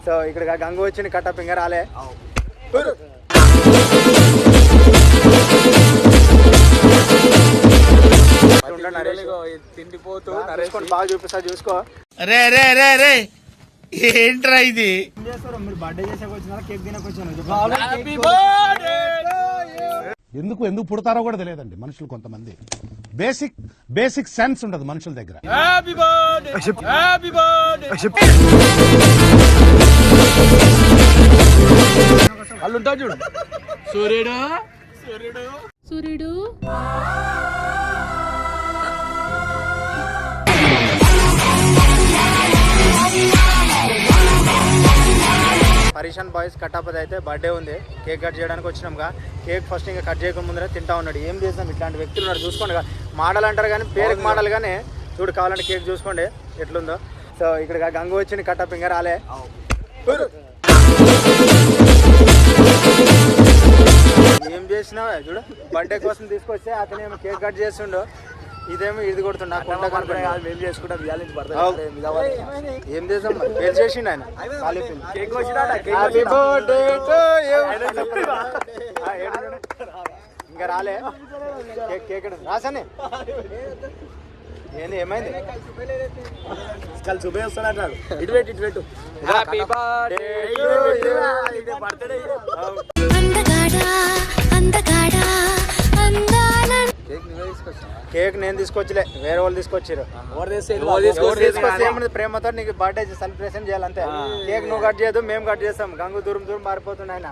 So ఇక్కడ గంగు వచ్చింది కట్టప్ ఇంకా రాలే. తిండిపోతూ బాగా చూపిస్తా చూసుకో. రే రే రే రే ఏంట్రా ఇది? మీరు బర్త్డే చేసాక వచ్చిన కేక్ తినకు వచ్చాను. ఎందుకు పుడతారో కూడా తెలియదండి మనుషులు. కొంతమంది బేసిక్ సెన్స్ ఉండదు మనుషుల దగ్గర. వాళ్ళు ఉంటారు చూడు. సూర్యుడు సూర్యుడు హరీషన్ బాయ్స్ కట్టాపది అయితే బర్త్డే ఉంది. కేక్ కట్ చేయడానికి వచ్చినాంగా. కేక్ ఫస్ట్ ఇంకా కట్ చేయక ముందరే తింటా ఉన్నాడు. ఏం చేద్దాం, ఇట్లాంటి వ్యక్తులు ఉన్నారు చూసుకోండి. మోడల్ అంటారు కానీ పేరుకి మోడల్ కానీ చూడు. కావాలంటే కేక్ చూసుకోండి ఎట్లుందో. సో ఇక్కడ గంగు వచ్చింది కట్టప్ ఇంకా రాలే. ఏం చేసినావా చూడు. బర్త్డే కోసం తీసుకొస్తే అతనేమో కేక్ కట్ చేస్తుండో, ఇదేమో ఇది కొడుతుండ. మేము చేసుకుంటాం. ఏం చేద్దాం, పేరు చేసిండు ఆయన. ఇంకా రాలే కేక్ రాసానే. ఏంది ఏమైంది? కలిసి చూపేస్తాడు. ఇటు పెట్టు. Happy birthday. కేక్ నేను తీసుకొచ్చిలే, వేరే వాళ్ళు తీసుకొచ్చారు. ప్రేమతో నీకు బర్త్డే సెలబ్రేషన్ చేయాలంతే. కేక్ నువ్వు కట్ చేయదు, మేము కట్ చేస్తాం. గంగు దూరం మారిపోతుంది ఆయన.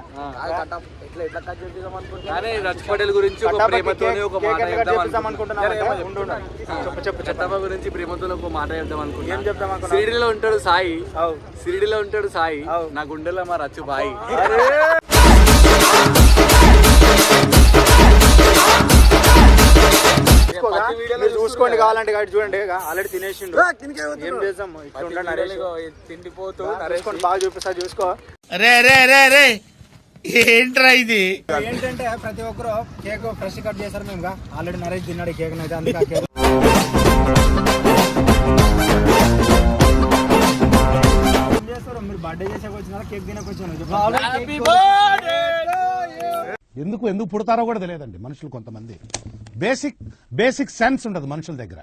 ఏం చెప్తాం? సిరిడిలో ఉంటాడు సాయి. నా గుండెలో మా రచ్చు బాయి. చూసుకోండి కావాలంటే చూడండి. ఆల్రెడీ తినేసిండు. ఏం చేద్దాం, తిండిపోతూ బాగా చూపిస్తా చూసుకో. రే రే రే రే ఏంట్రా ఇది? ఏంటంటే ప్రతి ఒక్కరు కేక్ ఫ్రెష్ కట్ చేశారు. మేము ఆల్రెడీ నరేష్ తిన్నాడు కేక్ అయితే. అందుకే కేక్ మీరు బర్త్డే చేసాక వచ్చిన కేక్ తినకు వచ్చాను. ఎందుకు పుడతారో కూడా తెలియదండి మనుషులు. కొంతమంది బేసిక్ సెన్స్ ఉండదు మనుషుల దగ్గర.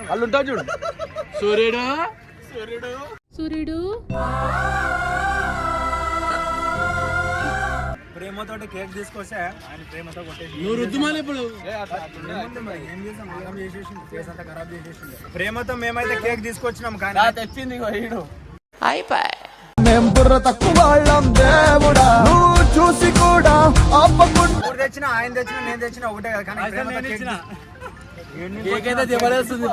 వాళ్ళు ఉంటారు చూడు. సూర్యుడు ప్రేమతోటి కేక్ తీసుకొస్తే ఆయన ప్రేమతో కొట్టేసి నువ్వు రుద్దుమాలి. ఇప్పుడు ప్రేమతో మేమైతే కేక్ తీసుకొచ్చినాం కానీ తెచ్చింది మేము బుర్ర తక్కువ వాళ్ళం దేవుడా, నువ్వు చూసి కూడా తెచ్చినా ఆయన తెచ్చినా నేను తెచ్చినా ఒకటే కదా. కానీ కేక్ అయితే జబర్దస్త్ ఉంది.